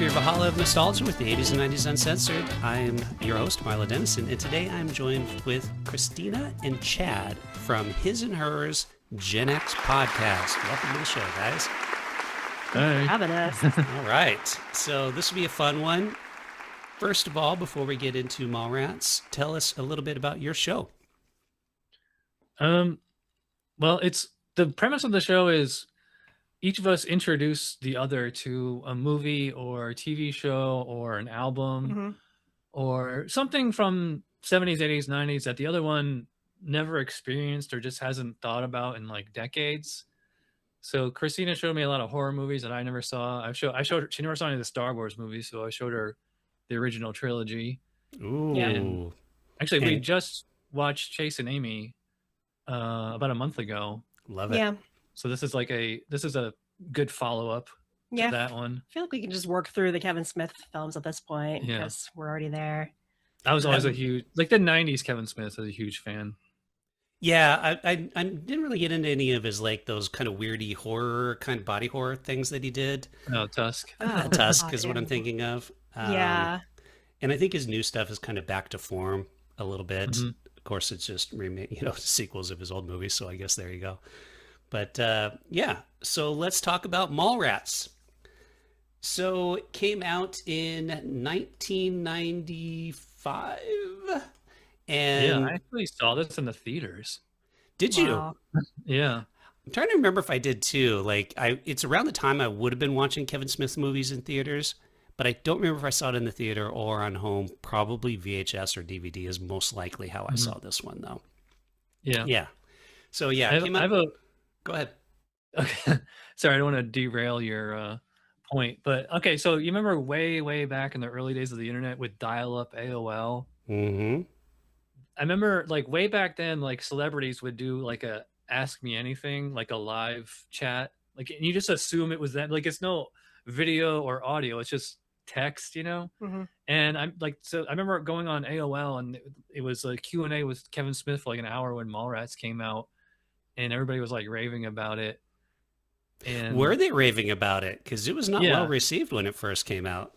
for your Valhalla of Nostalgia with the 80s and 90s Uncensored. I am your host, Milo Dennison, and today I'm joined with Cristina and Chad from His and Hers Gen X podcast. Welcome to the show, guys. Hey. Having us. All right, so this will be a fun one. First of all, before we get into Mallrats, tell us a little bit about your show. Well, it's the premise of the show is each of us introduce the other to a movie or TV show or an album or something from 70s, 80s, 90s that the other one never experienced or just hasn't thought about in like decades. So Christina showed me a lot of horror movies that I never saw. I showed her, she never saw any of the Star Wars movies, so I showed her the original trilogy. Ooh. And actually, we just watched Chase and Amy about a month ago. Love it. Yeah. So this is a good follow-up to that one. I feel like we can just work through the Kevin Smith films at this point because we're already there. I was always a huge, like the 90s Kevin Smith, was a huge fan. Yeah, I didn't really get into any of his like those kind of weirdy horror, kind of body horror things that he did. Oh, Tusk. Tusk is what I'm thinking of. Yeah. And I think his new stuff is kind of back to form a little bit. Of course, it's just sequels of his old movies, so I guess there you go. But yeah, so let's talk about Mallrats. So it came out in 1995. And yeah, I actually saw this in the theaters. Did you? Yeah. I'm trying to remember if I did too. Like it's around the time I would have been watching Kevin Smith movies in theaters, but I don't remember if I saw it in the theater or on home. Probably VHS or DVD is most likely how I saw this one, though. Yeah. Yeah. So yeah, Go ahead. Okay. Sorry, I don't want to derail your point, but okay. So you remember way back in the early days of the internet with dial-up AOL? Mm-hmm. I remember like way back then, like celebrities would do like a Ask Me Anything, like a live chat. Like, and you just assume it was that. Like, it's no video or audio. It's just text, And I'm like, so I remember going on AOL and it was a Q&A with Kevin Smith for like an hour when Mallrats came out. And everybody was like raving about it. And were they raving about it? Because it was not well received when it first came out.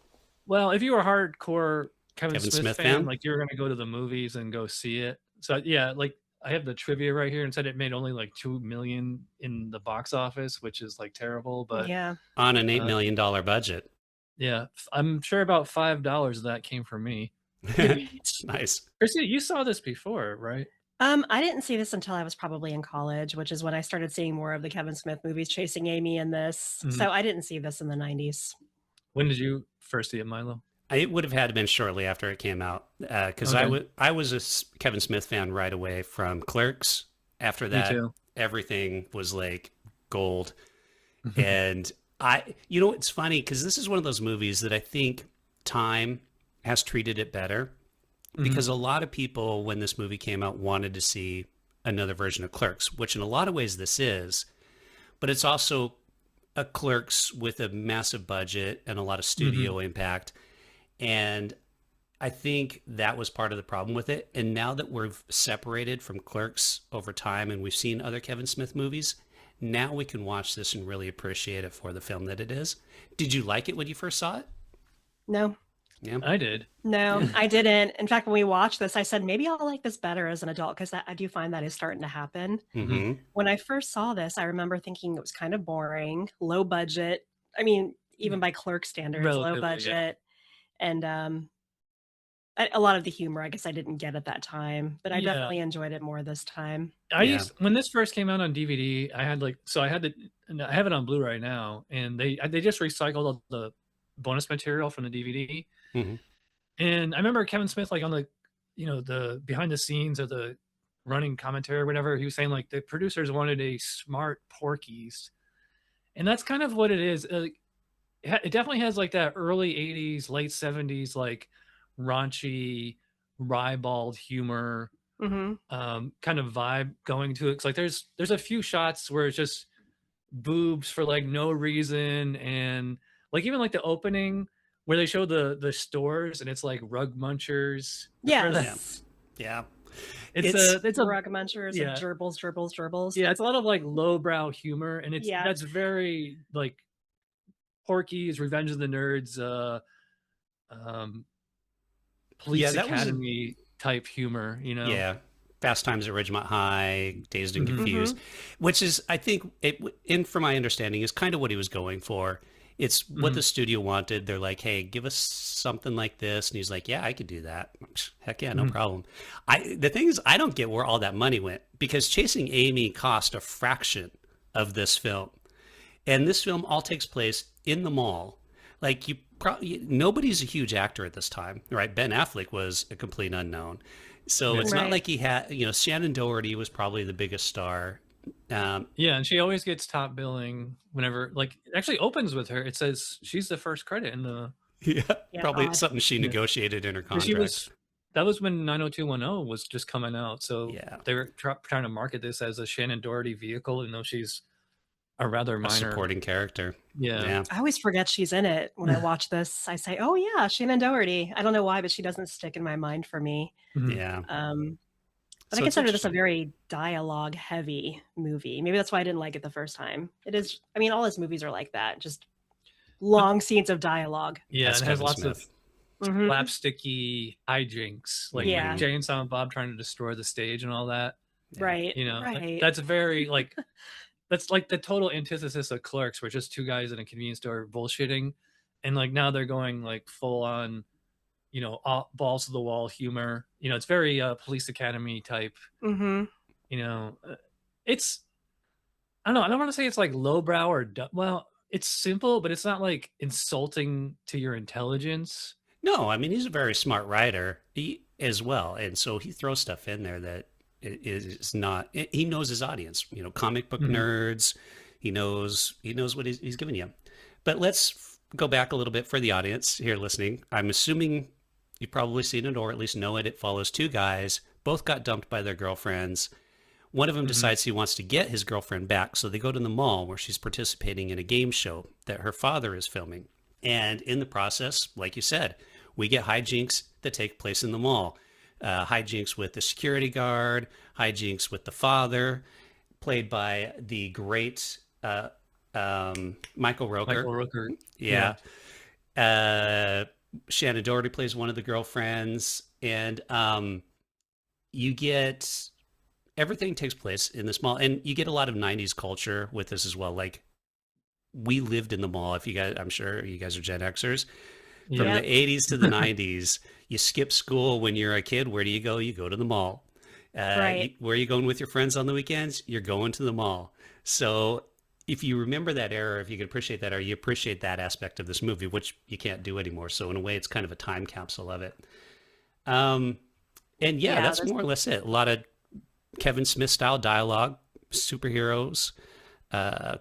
Well, if you were a hardcore Kevin Smith fan, like you were going to go to the movies and go see it. So yeah, like I have the trivia right here and said it made only like $2 million in the box office, which is like terrible. But on an $8 million budget. Yeah, I'm sure about $5 of that came from me. Nice. Chrissy, you saw this before, right? I didn't see this until I was probably in college, which is when I started seeing more of the Kevin Smith movies, Chasing Amy and this. So I didn't see this in the 90s. When did you first see it, Milo? It would have had to been shortly after it came out because I was a Kevin Smith fan right away from Clerks. After that, everything was like gold. And it's funny because this is one of those movies that I think time has treated it better. Because a lot of people, when this movie came out, wanted to see another version of Clerks, which in a lot of ways this is. But it's also a Clerks with a massive budget and a lot of studio impact. And I think that was part of the problem with it. And now that we're separated from Clerks over time and we've seen other Kevin Smith movies, now we can watch this and really appreciate it for the film that it is. Did you like it when you first saw it? No. Yeah, I did. No, I didn't. In fact, when we watched this, I said, maybe I'll like this better as an adult because I do find that is starting to happen. When I first saw this, I remember thinking it was kind of boring, low budget. I mean, even by Clerk standards, low budget. And a lot of the humor, I guess I didn't get at that time, but I definitely enjoyed it more this time. When this first came out on DVD, I have it on Blu-ray now, and they just recycled all the bonus material from the DVD. And I remember Kevin Smith, like on the, the behind the scenes of the running commentary or whatever, he was saying like the producers wanted a smart Porky's, and that's kind of what it is. It definitely has like that early 80s, late 70s, like raunchy, ribald humor, kind of vibe going to it. It's like there's a few shots where it's just boobs for like no reason, and like even like the opening where they show the stores and it's like rug munchers. Yes. Yeah. It's a rug munchers and gerbils. Yeah, it's a lot of like lowbrow humor, and that's very like Porky's, Revenge of the Nerds, Police Academy type humor, you know? Yeah. Fast Times at Ridgemont High, Dazed and Confused, which is, I think, and from my understanding, is kind of what he was going for. It's what the studio wanted. They're like, hey, give us something like this. And he's like, yeah, I could do that. Heck yeah, no problem. The thing is, I don't get where all that money went, because Chasing Amy cost a fraction of this film. And this film all takes place in the mall. Like, nobody's a huge actor at this time, right? Ben Affleck was a complete unknown. So it's not like he had, Shannon Doherty was probably the biggest star. Yeah, and she always gets top billing whenever, like, it actually opens with her. It says she's the first credit in the. Yeah, probably something she negotiated in her contract. That was when 90210 was just coming out. So they were trying to market this as a Shannon Doherty vehicle, even though she's a rather minor supporting character. Yeah. I always forget she's in it when I watch this. I say, oh yeah, Shannon Doherty. I don't know why, but she doesn't stick in my mind for me. Yeah. But I consider this a very dialogue heavy movie. Maybe that's why I didn't like it the first time. It is, I mean, all his movies are like that, just long scenes of dialogue. Yeah, it has lots of slapsticky hijinks, like Jay and Silent Bob trying to destroy the stage and all that. Right. That's very like that's like the total antithesis of Clerks, where just two guys in a convenience store bullshitting, and like now they're going like full on, balls to the wall humor. It's very Police Academy type. It's, I don't know. I don't want to say it's like lowbrow or well, it's simple, but it's not like insulting to your intelligence. No, I mean, he's a very smart writer as well, and so he throws stuff in there that is not. He knows his audience. Comic book nerds. He knows what he's giving you. But let's go back a little bit for the audience here listening. I'm assuming you've probably seen it, or at least know it. It follows two guys. Both got dumped by their girlfriends. One of them decides he wants to get his girlfriend back, so they go to the mall where she's participating in a game show that her father is filming. And in the process, like you said, we get hijinks that take place in the mall. Hijinks with the security guard, hijinks with the father, played by the great Michael Rooker. Yeah. Shannon Doherty plays one of the girlfriends, and you get everything takes place in this mall, and you get a lot of 90s culture with this as well. Like, we lived in the mall. If you guys, I'm sure you guys are Gen Xers. From the 80s to the 90s, you skip school when you're a kid. Where do you go? You go to the mall. Where are you going with your friends on the weekends? You're going to the mall. So if you remember that era, if you can appreciate that era, you appreciate that aspect of this movie, which you can't do anymore. So in a way, it's kind of a time capsule of it. And that's more or less it. A lot of Kevin Smith style dialogue, superheroes,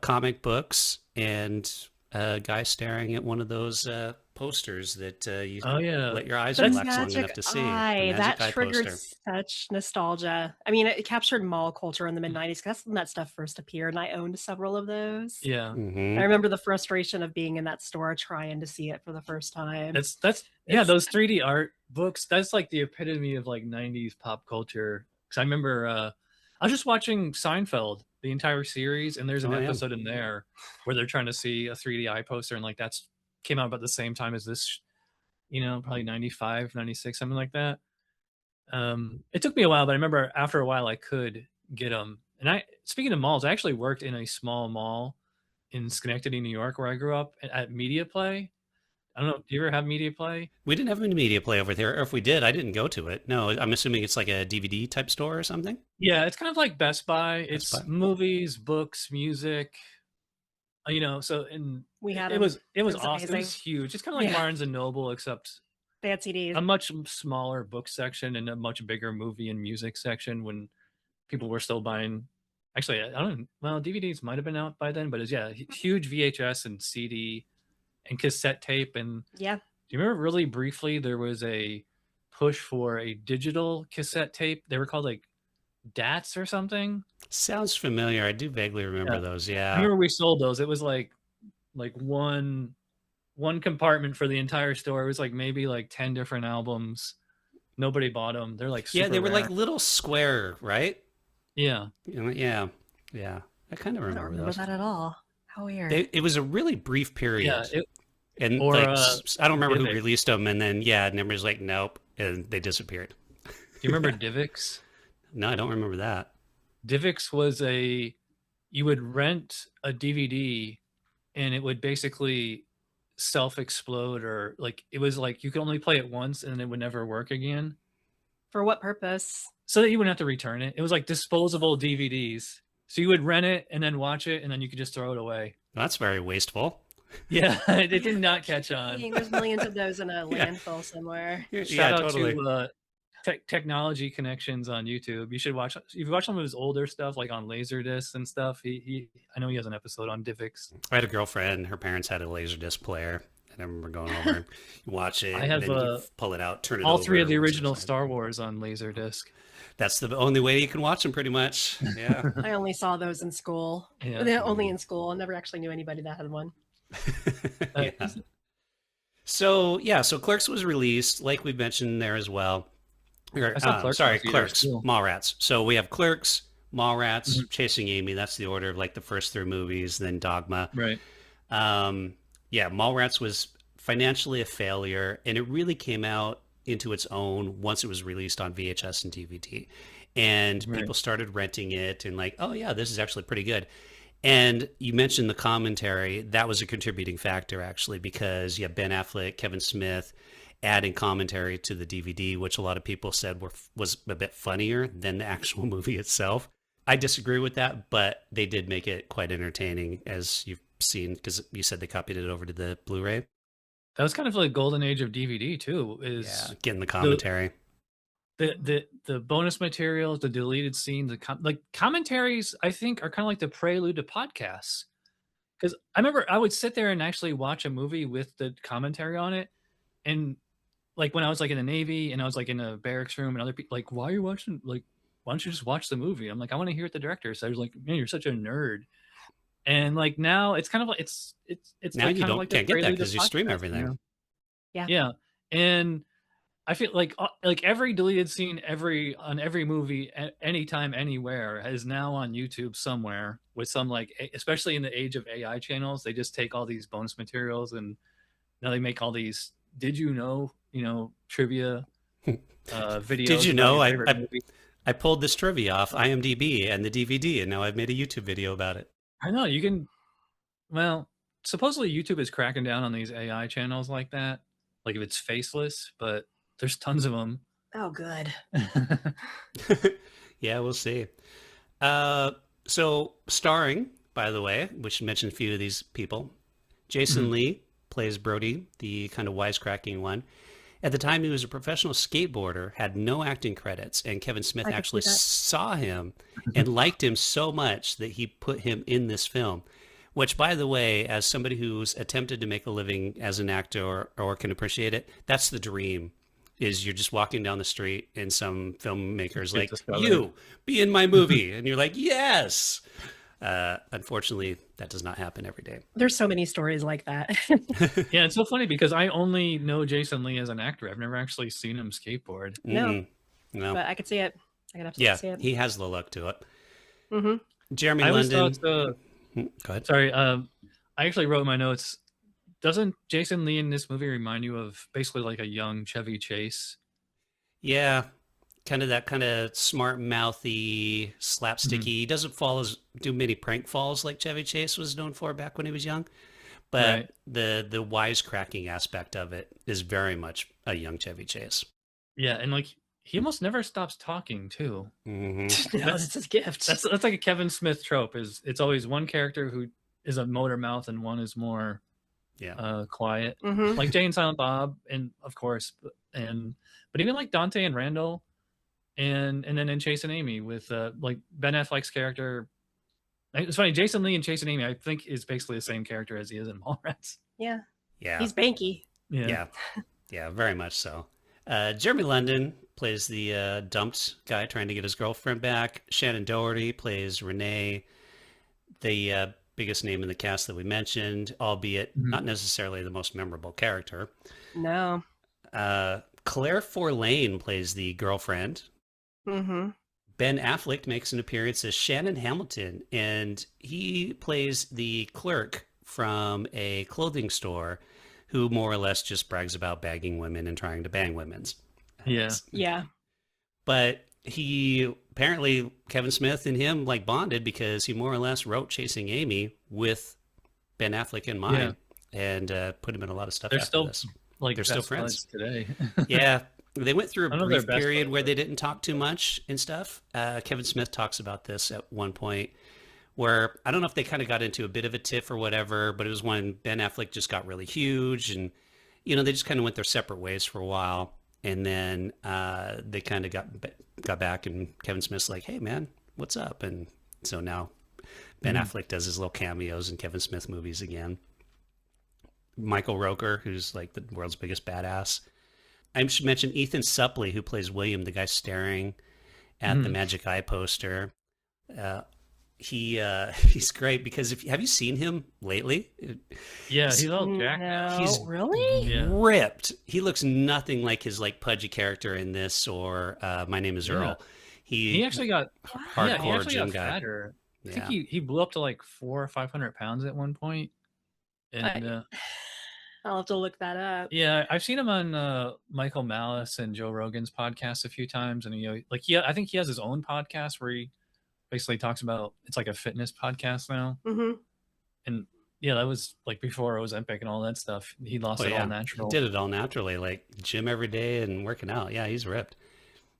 comic books, and a guy staring at one of those posters that you let your eyes relax long enough to see. That triggered such nostalgia. I mean, it captured mall culture in the mid-90s. That's when that stuff first appeared, and I owned several of those. Yeah. I remember the frustration of being in that store trying to see it for the first time. Those 3D art books, that's like the epitome of like 90s pop culture. Because I remember I was just watching Seinfeld, the entire series, and there's an episode in there where they're trying to see a 3D eye poster, and like that's came out about the same time as this, probably 95, 96, something like that. It took me a while, but I remember after a while I could get them. And speaking of malls, I actually worked in a small mall in Schenectady, New York, where I grew up at Media Play. I don't know. Do you ever have Media Play? We didn't have any Media Play over there. Or if we did, I didn't go to it. No, I'm assuming it's like a DVD type store or something. Yeah, it's kind of like Best Buy. It's movies, books, music. So we had it was awesome. It was huge. It's kind of like Barnes and Noble, except they had CDs. A much smaller book section and a much bigger movie and music section when people were still buying. Actually, DVDs might have been out by then, but it's huge VHS and CD and cassette tape. And do you remember really briefly there was a push for a digital cassette tape? They were called like DATs or something. Sounds familiar. I do vaguely remember those. Yeah, I remember we sold those. It was like one compartment for the entire store. It was like maybe like 10 different albums. Nobody bought them. They're like super they were rare. like little square, right? Yeah. Yeah. I kind of remember I don't remember that at all. How weird. It was a really brief period. Yeah. And or, like, I don't remember who Divx. released them. And then, yeah, and everybody's like, nope. And they disappeared. Do you remember Divx? No, I don't remember that. Divx was you would rent a DVD and it would basically self-explode, or like it was like you could only play it once and it would never work again. For what purpose? So that you wouldn't have to return it. It was like disposable DVDs. So you would rent it and then watch it and then you could just throw it away. That's very wasteful. Yeah, it did not catch on. There's millions of those in a landfill somewhere. Shout out totally. to Technology Connections on YouTube. You should watch. If you watch some of his older stuff, like on Laserdisc and stuff, I know he has an episode on Divx. I had a girlfriend. Her parents had a Laserdisc player, and I remember going over and watch it. I have and then you pull it out, turn it all over, 3 of the original Star Wars on Laserdisc. That's the only way you can watch them, pretty much. Yeah. I only saw those in school. Yeah. Only in school. I never actually knew anybody that had one. Yeah. So Clerks was released, like we mentioned there as well. Clerks, Mallrats. So we have Clerks, Mallrats, Chasing Amy. That's the order of like the first 3 movies, then Dogma. Right. Mallrats was financially a failure, and it really came out into its own once it was released on VHS and DVD. And people started renting it and like, oh yeah, this is actually pretty good. And you mentioned the commentary. That was a contributing factor, actually, because you have Ben Affleck, Kevin Smith adding commentary to the DVD, which a lot of people said was a bit funnier than the actual movie itself. I disagree with that, but they did make it quite entertaining, as you've seen, because you said they copied it over to the Blu-ray. That was kind of like golden age of DVD too. Getting the commentary. The bonus materials, the deleted scenes, like commentaries, I think are kind of like the prelude to podcasts. Because I remember I would sit there and actually watch a movie with the commentary on it, and like when I was like in the Navy and I was like in a barracks room and other people like, why are you watching? Like, why don't you just watch the movie? I'm like, I want to hear what the director said. I was like, man, you're such a nerd. And like now it's kind of like it's now like you kind don't of like can't get that because you podcast, stream everything. You know? Yeah. And I feel like every deleted scene on every movie anytime anywhere is now on YouTube somewhere with some like, especially in the age of AI channels, they just take all these bonus materials and now they make all these did you know trivia videos. Did you know I pulled this trivia off IMDb and the DVD and now I've made a YouTube video about it. I know you can. Well, supposedly YouTube is cracking down on these AI channels like that. Like if it's faceless, but there's tons of them. Oh, good. Yeah, we'll see. So starring, by the way, which mentioned a few of these people, Jason Lee plays Brody, the kind of wisecracking one. At the time, he was a professional skateboarder, had no acting credits, and Kevin Smith actually saw him and liked him so much that he put him in this film, which, by the way, as somebody who's attempted to make a living as an actor or can appreciate it, that's the dream, is you're just walking down the street and some filmmaker's like, you, be in my movie. And you're like, yes. Unfortunately, that does not happen every day. There's so many stories like that. Yeah, it's so funny because I only know Jason Lee as an actor. I've never actually seen him skateboard. No, but I could see it. I can absolutely see it. He has the look to it. Mm-hmm. Jeremy London. Go ahead. Sorry, I actually wrote in my notes. Doesn't Jason Lee in this movie remind you of basically like a young Chevy Chase? Yeah. Kind of that kind of smart mouthy, slapsticky. He doesn't do many prank falls like Chevy Chase was known for back when he was young. But the wisecracking aspect of it is very much a young Chevy Chase. Yeah, and like he almost never stops talking too. That's his gift. That's like a Kevin Smith trope. It's always one character who is a motor mouth and one is more quiet. Like Jay and Silent Bob, and of course, but even like Dante and Randall. And then in Chase and Amy with like Ben Affleck's character. It's funny, Jason Lee and Chase and Amy, I think, is basically the same character as he is in Mallrats. Yeah. Yeah. He's Banky. Yeah. Yeah, very much so. Jeremy London plays the dumped guy trying to get his girlfriend back. Shannon Doherty plays Renee, the biggest name in the cast that we mentioned, albeit not necessarily the most memorable character. No. Claire Forlane plays the girlfriend. Ben Ben Affleck makes an appearance as Shannon Hamilton, and he plays the clerk from a clothing store who more or less just brags about bagging women and trying to bang women's. Yeah. But he apparently, Kevin Smith and him like bonded because he more or less wrote Chasing Amy with Ben Affleck in mind and put him in a lot of stuff. They're still friends today. Yeah. They went through a brief period where they didn't talk too much and stuff. Kevin Smith talks about this at one point where I don't know if they kind of got into a bit of a tiff or whatever, but it was when Ben Affleck just got really huge and, you know, they just kind of went their separate ways for a while. And then they kind of got back and Kevin Smith's like, hey, man, what's up? And so now Ben Affleck does his little cameos in Kevin Smith movies again. Michael Rooker, who's like the world's biggest badass. I should mention Ethan Suplee, who plays William, the guy staring at the Magic Eye poster. He's great because have you seen him lately? Yeah, he's all jacked. No, he's really ripped. He looks nothing like his like pudgy character in this or My Name Is Earl. He actually got hardcore gym guy. Fatter. I think he blew up to like 400 or 500 pounds at one point. And I'll have to look that up. Yeah, I've seen him on Michael Malice and Joe Rogan's podcast a few times, and I think he has his own podcast where he basically talks about, it's like a fitness podcast now. And yeah, that was like before Ozempic and all that stuff. He lost it all natural. He did it all naturally, like gym every day and working out. Yeah, he's ripped.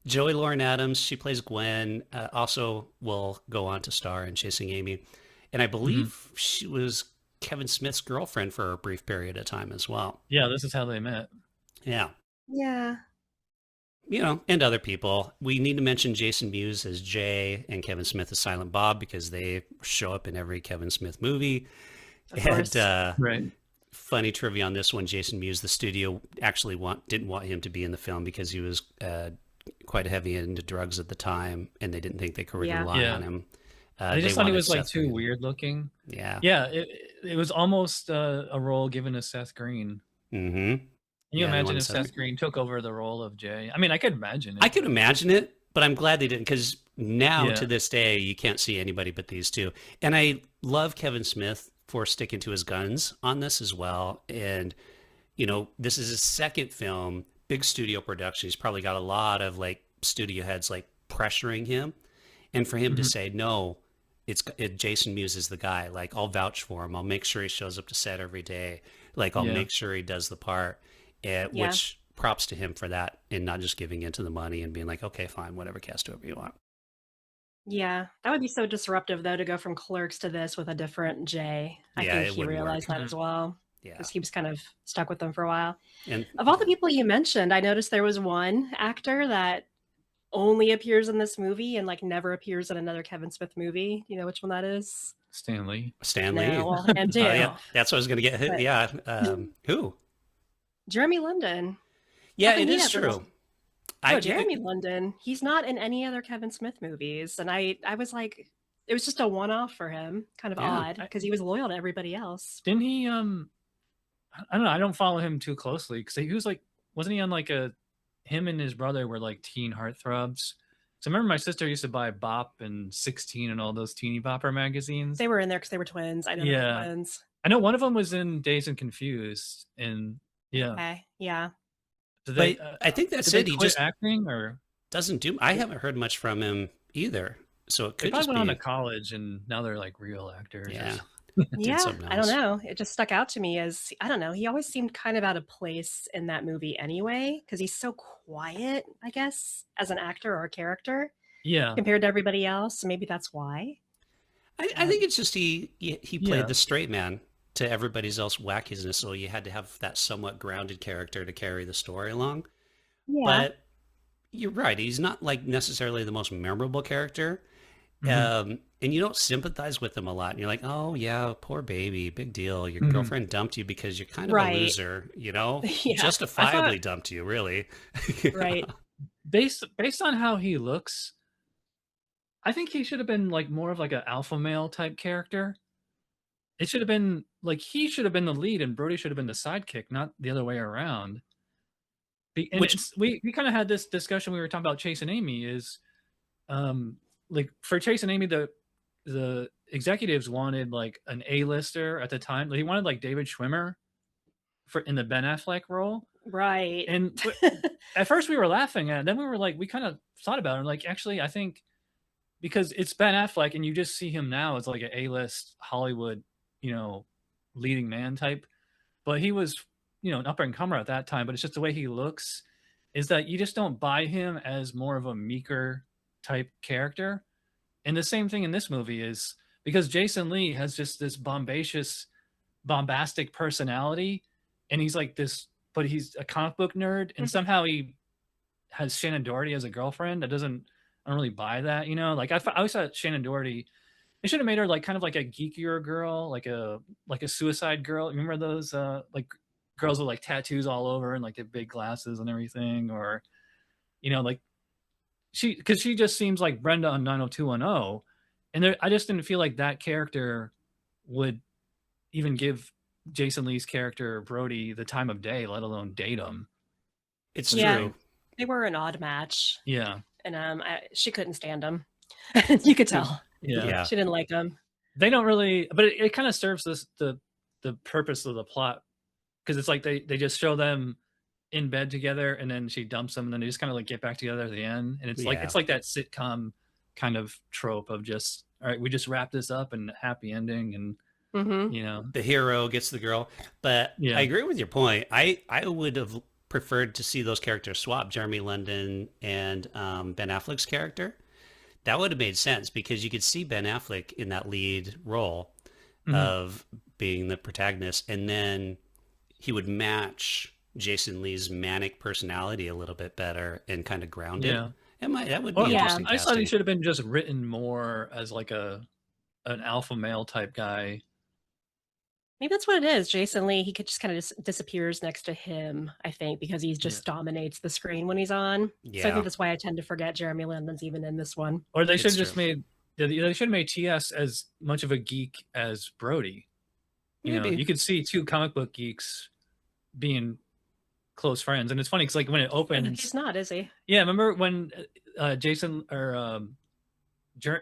Joey Lauren Adams, she plays Gwen, also will go on to star in Chasing Amy. And I believe she was Kevin Smith's girlfriend for a brief period of time as well. Yeah, this is how they met. Yeah. Yeah. You know, and other people. We need to mention Jason Mewes as Jay and Kevin Smith as Silent Bob because they show up in every Kevin Smith movie. Right. Funny trivia on this one, Jason Mewes, the studio actually didn't want him to be in the film because he was quite heavy into drugs at the time, and they didn't think they could rely on him. They just thought he was like too weird looking. Yeah. Yeah, it was almost a role given to Seth Green. Can you imagine if Seth Green took over the role of Jay? I mean, I could imagine it. I could imagine it, but I'm glad they didn't because now to this day, you can't see anybody but these two. And I love Kevin Smith for sticking to his guns on this as well. And, you know, this is his second film, big studio production. He's probably got a lot of like studio heads like pressuring him. And for him to say, no, Jason Mewes is the guy. Like, I'll vouch for him. I'll make sure he shows up to set every day. Like, I'll make sure he does the part. Which props to him for that and not just giving into the money and being like, okay, fine, whatever, cast whoever you want. Yeah, that would be so disruptive though to go from Clerks to this with a different Jay. I think he realized that as well. Yeah, because he was kind of stuck with them for a while. And of all the people you mentioned, I noticed there was one actor that only appears in this movie and like never appears in another Kevin Smith movie. Do you know which one that is? Stan Lee. No, well, and that's what I was going to get. But, who? Jeremy London. Yeah, it is true. Jeremy London. He's not in any other Kevin Smith movies, and I was like, it was just a one-off for him. Kind of odd because he was loyal to everybody else. Didn't he? I don't know. I don't follow him too closely because he was like, wasn't he on like him and his brother were like teen heartthrobs. So I remember my sister used to buy Bop and 16 and all those teeny bopper magazines. They were in there because they were twins. I know they were twins. I know one of them was in Dazed and Confused, and Okay. Yeah. But I think that's it. He just acting or doesn't do. I haven't heard much from him either. So it could just went on to college, and now they're like real actors. Yeah. I don't know. It just stuck out to me as I don't know. He always seemed kind of out of place in that movie anyway, because he's so quiet, I guess, as an actor or a character. Yeah. Compared to everybody else, maybe that's why. I think it's just he played the straight man to everybody's else wackishness, so you had to have that somewhat grounded character to carry the story along. Yeah. But you're right, he's not like necessarily the most memorable character. And you don't sympathize with him a lot. And you're like, oh yeah, poor baby, big deal. Your girlfriend dumped you because you're kind of a loser, you know? Justifiably dumped you, really. Right. Based on how he looks, I think he should have been like more of like an alpha male type character. It should have been like he should have been the lead and Brody should have been the sidekick, not the other way around. We kind of had this discussion we were talking about Chasing Amy is like for Chase and Amy, the executives wanted like an A-lister at the time. They wanted like David Schwimmer in the Ben Affleck role. Right. And at first we were laughing at it. Then we were like, we kind of thought about it. Like, actually, I think because it's Ben Affleck and you just see him now as like an A-list Hollywood, leading man type. But he was, an up and comer at that time. But it's just the way he looks is that you just don't buy him as more of a meeker type character. And the same thing in this movie is because Jason Lee has just this bombastic personality, and he's like this, but he's a comic book nerd, and somehow he has Shannon Doherty as a girlfriend. I don't really buy that, Like I always thought Shannon Doherty, they should have made her like kind of like a geekier girl, like a Suicide Girl. Remember those like girls with like tattoos all over and like the big glasses and everything, or like because she just seems like Brenda on 90210, and I just didn't feel like that character would even give Jason Lee's character Brody the time of day, let alone date him. It's true. They were an odd match. Yeah, and she couldn't stand him. You could tell. Yeah, she didn't like him. They don't really, but it kind of serves the purpose of the plot, because it's like they just show them in bed together, and then she dumps them, and then they just kind of like get back together at the end, and it's like that sitcom kind of trope of just, all right, we just wrap this up and happy ending, and the hero gets the girl. But I agree with your point. I would have preferred to see those characters swap, Jeremy London and Ben Affleck's character. That would have made sense, because you could see Ben Affleck in that lead role of being the protagonist, and then he would match Jason Lee's manic personality a little bit better and kind of ground it. That would be interesting. I thought he should have been just written more as like an alpha male type guy. Maybe that's what it is. Jason Lee, he could just kind of disappears next to him, I think, because he just dominates the screen when he's on. So I think that's why I tend to forget Jeremy London's even in this one. Or they should have just made TS as much of a geek as Brody. You could see two comic book geeks being close friends, and it's funny because like when it opens, he's not, is he? Yeah, remember when Jason or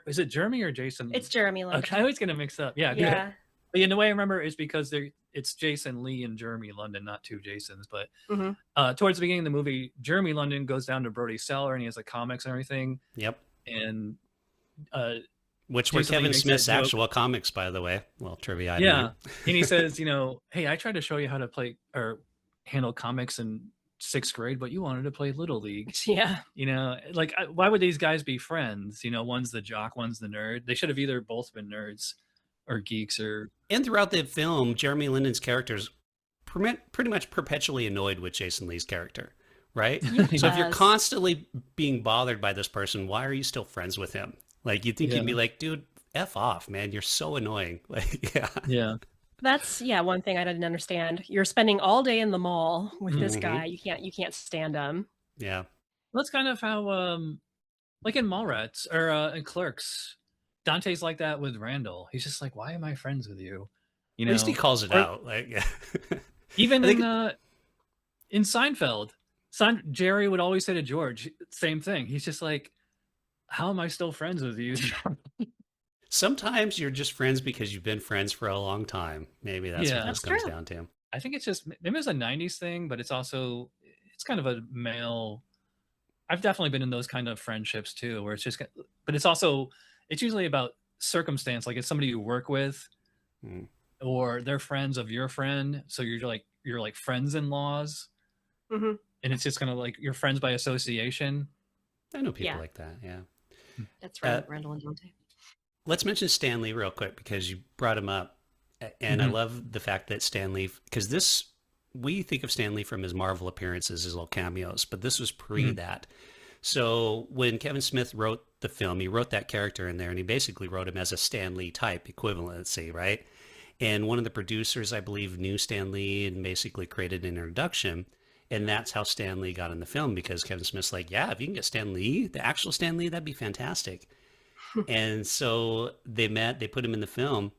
is it Jeremy or Jason? It's Jeremy London. Okay, I always get it mixed up. Yeah. But in the way I remember is because it's Jason Lee and Jeremy London, not two Jasons. But towards the beginning of the movie, Jeremy London goes down to Brody's cellar and he has the comics and everything. Yep. And which were Kevin Smith's actual comics, by the way. Well, trivia. Yeah. And he says, hey, I tried to show you how to play or handle comics in 6th grade, but you wanted to play Little League. Yeah. Like, why would these guys be friends? One's the jock, one's the nerd. They should have either both been nerds or geeks. And throughout the film, Jeremy London's character's pretty much perpetually annoyed with Jason Lee's character, right? So if you're constantly being bothered by this person, why are you still friends with him? Like, you'd think he'd be like, dude, F off, man. You're so annoying. Like, yeah. That's one thing I didn't understand. You're spending all day in the mall with this guy. You can't stand him. Yeah. That's kind of how like in Mallrats or in Clerks, Dante's like that with Randall. He's just like, why am I friends with you? At least he calls it out. Like, even in Seinfeld, Jerry would always say to George, same thing. He's just like, how am I still friends with you? Sometimes you're just friends because you've been friends for a long time. Maybe that's what this comes down to. I think it's just, maybe it's a 90s thing, but it's kind of a male. I've definitely been in those kind of friendships too, where it's just, but it's usually about circumstance. Like it's somebody you work with or they're friends of your friend. So you're like friends-in-laws. And it's just kind of like you're friends by association. I know people like that. Yeah. That's right. Randall and Dante. Let's mention Stan Lee real quick because you brought him up. And I love the fact that Stan Lee, because we think of Stan Lee from his Marvel appearances, his little cameos, but this was pre that. So when Kevin Smith wrote the film, he wrote that character in there, and he basically wrote him as a Stan Lee type equivalency, right? And one of the producers, I believe, knew Stan Lee and basically created an introduction. And that's how Stan Lee got in the film, because Kevin Smith's like, yeah, if you can get Stan Lee, the actual Stan Lee, that'd be fantastic. And so they met, they put him in the film,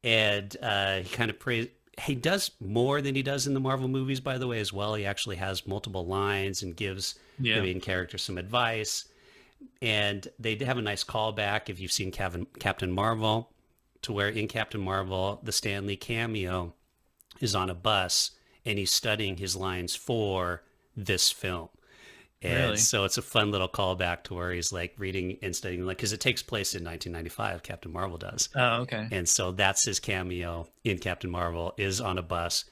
and he kind of praised. He does more than he does in the Marvel movies, by the way, as well. He actually has multiple lines and gives the main character some advice. And they have a nice callback if you've seen Captain Marvel, to where in Captain Marvel, the Stan Lee cameo is on a bus and he's studying his lines for this film. And Really? so it's a fun little callback to where he's like reading and studying, like, because it takes place in 1995, Captain Marvel does. Oh, okay. And so that's his cameo in Captain Marvel, is on a bus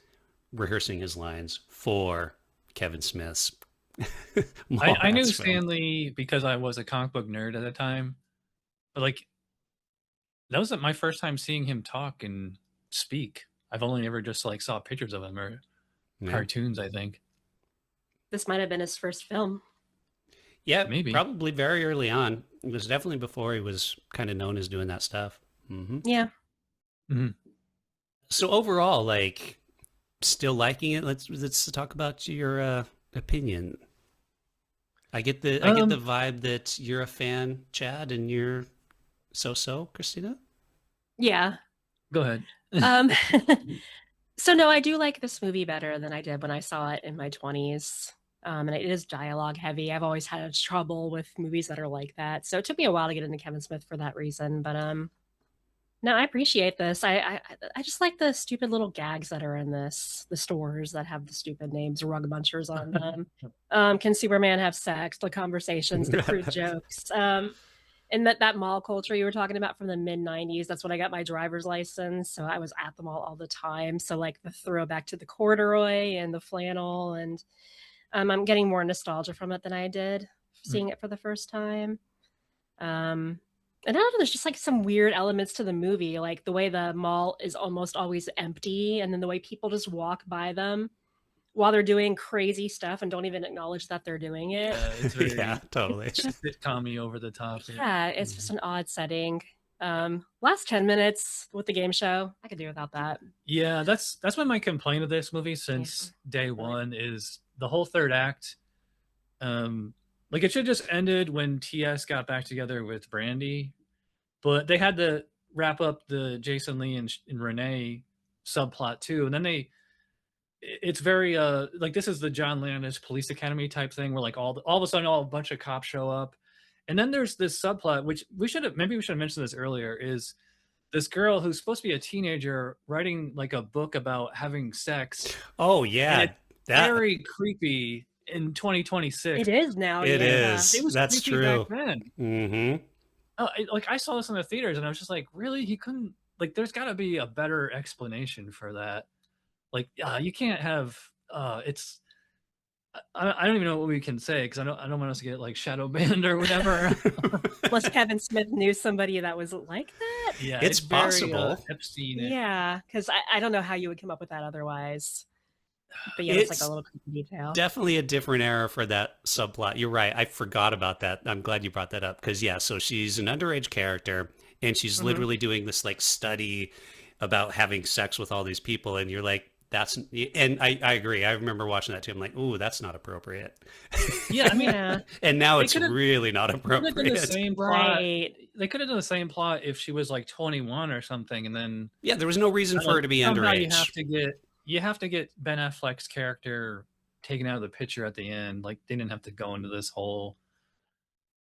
rehearsing his lines for Kevin Smith's I knew Mallrats film. Stan Lee because I was a comic book nerd at the time, but like that wasn't my first time seeing him talk and speak. I've only ever just like saw pictures of him or cartoons, I think. This might have been his first film. Yeah, maybe. Probably very early on. It was definitely before he was kind of known as doing that stuff. Mm-hmm. Yeah. Mm-hmm. So overall, like, still liking it. Let's talk about your opinion. I get the vibe that you're a fan, Chad, and you're so, Cristina. Yeah. Go ahead. So no, I do like this movie better than I did when I saw it in my 20s. And it is dialogue heavy. I've always had trouble with movies that are like that. So it took me a while to get into Kevin Smith for that reason. But no, I appreciate this. I just like the stupid little gags that are in this. The stores that have the stupid names, rug munchers on them. Can Superman have sex? The conversations, the crude jokes. And that mall culture you were talking about from the mid 90s, that's when I got my driver's license. So I was at the mall all the time. So like the throwback to the corduroy and the flannel, and I'm getting more nostalgia from it than I did seeing it for the first time. And I don't know, there's just like some weird elements to the movie, like the way the mall is almost always empty, and then the way people just walk by them while they're doing crazy stuff and don't even acknowledge that they're doing it. It's very, totally. It's just sitcom-y over the top. Yeah, it's just an odd setting. Last 10 minutes with the game show, I could do without that. Yeah, that's been my complaint of this movie since day one, is the whole third act. Like it should just ended when TS got back together with Brandy, but they had to wrap up the Jason Lee and Renee subplot too, and then it's very like this is the John Landis Police Academy type thing where like all of a sudden a bunch of cops show up, and then there's this subplot which we should have mentioned this earlier, is this girl who's supposed to be a teenager writing like a book about having sex. Oh yeah, that's very creepy in 2026. It is now. It is. It was that's true. Back then. Mm-hmm. Like I saw this in the theaters and I was just like, really? He couldn't, like, there's got to be a better explanation for that. Like, you can't have. It's. I don't even know what we can say because I don't want us to get like shadow banned or whatever. Unless Kevin Smith knew somebody that was like that. Yeah, it's possible. Very, Epstein. Yeah, because I don't know how you would come up with that otherwise. But yeah, it's like a little detail. Definitely a different era for that subplot. You're right. I forgot about that. I'm glad you brought that up because so she's an underage character and she's literally doing this like study about having sex with all these people, and you're like, and I agree. I remember watching that too. I'm like, ooh, that's not appropriate. Yeah, I mean, and now it's really not appropriate. They could have done the same plot. They could have done the same plot if she was like 21 or something, and then there was no reason for her to be underage. You have to get Ben Affleck's character taken out of the picture at the end. Like they didn't have to go into this whole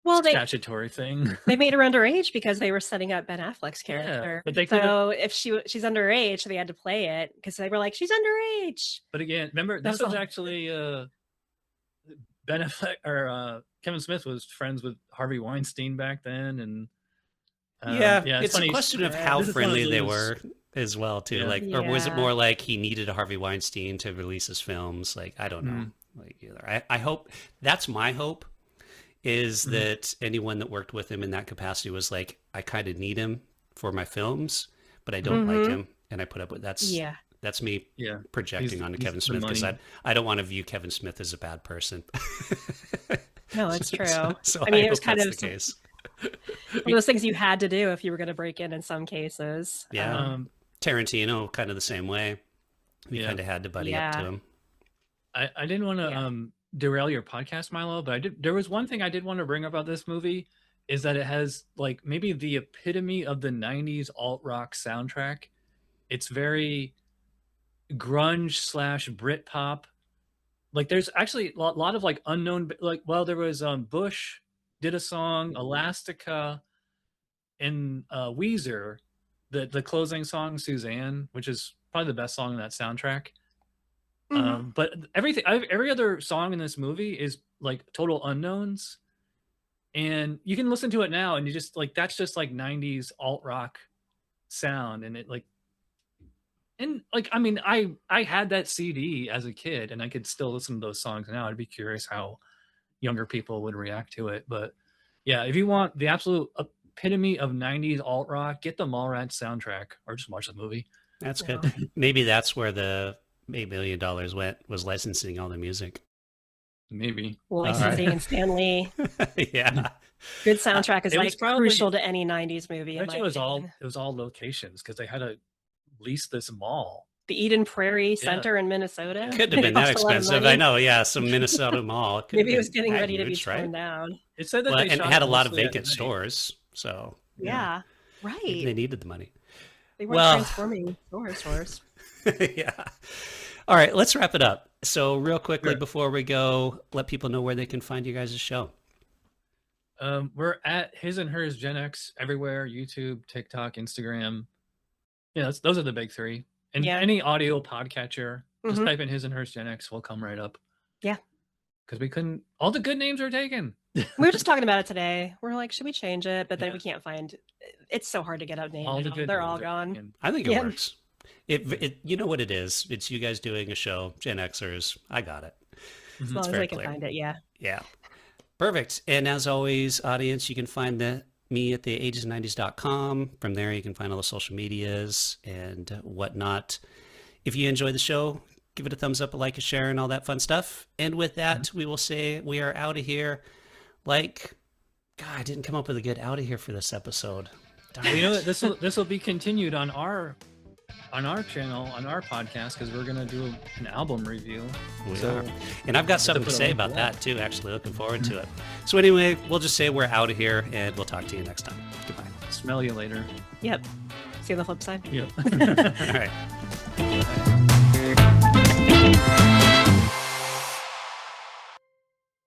statutory thing. They made her underage because they were setting up Ben Affleck's character. Yeah, but so if she's underage, they had to play it because they were like, she's underage. But again, remember this was actually Ben Affleck or Kevin Smith was friends with Harvey Weinstein back then, and it's a question of how friendly they were as well too. Or was it more like he needed Harvey Weinstein to release his films? Like I don't know. Like either. I hope that's my hope is that anyone that worked with him in that capacity was like, I kind of need him for my films, but I don't like him, and I put up with that's me projecting onto Kevin Smith because I don't want to view Kevin Smith as a bad person. No, it's true. So I mean, it was kind of the case. One of those things you had to do if you were going to break in some cases. Yeah. Tarantino, kind of the same way. You kind of had to buddy up to him. I didn't want to derail your podcast, Milo, but there was one thing I did want to bring up about this movie, is that it has like maybe the epitome of the 90s alt rock soundtrack. It's very grunge / Britpop. Like there's actually a lot of like unknown, like, well, there was Bush did a song, Elastica, and Weezer, the closing song, Suzanne, which is probably the best song in that soundtrack. But every other song in this movie is like total unknowns, and you can listen to it now and you just like, that's just like 90s alt rock sound. And it like, and like, I mean, I had that CD as a kid and I could still listen to those songs now. I'd be curious how younger people would react to it. But yeah, if you want the absolute epitome of 90s alt rock, get the Mallrats soundtrack or just watch the movie. That's good. Maybe that's where the $8 million went, was licensing all the music. Maybe licensing and Stan Lee. Yeah, good soundtrack is like probably crucial to any 90s movie. It was all locations because they had to lease this mall, the Eden Prairie Center in Minnesota. Couldn't have been that expensive. I know, yeah, some Minnesota mall. Maybe it was getting ready to be torn down. It said that and it had a lot of vacant stores, so right. They needed the money. They weren't transforming stores. Yeah. All right, let's wrap it up. So real quickly before we go, let people know where they can find you guys' show. We're at His and Hers Gen X everywhere: YouTube, TikTok, Instagram. Yeah, those are the big three. And any audio podcatcher, just type in His and Hers Gen X, will come right up. Yeah. Because we couldn't, all the good names are taken. We were just talking about it today. We're like, should we change it? But then we can't find, it's so hard to get out names. They're all gone. I think it works. It you know what it is? It's you guys doing a show, Gen Xers. I got it. As long as we can find it, yeah. Perfect. And as always, audience, you can find me at theages90s.com. From there, you can find all the social medias and whatnot. If you enjoy the show, give it a thumbs up, a like, a share, and all that fun stuff. And with that, we will say we are out of here. God, I didn't come up with a good out of here for this episode. Well, you know what? This will be continued on our channel, on our podcast, because we're gonna do an album review. And I've got something to say about that too. Actually, looking forward to it. So anyway, we'll just say we're out of here, and we'll talk to you next time. Goodbye. Smell you later. Yep. See you on the flip side. Yep. All right.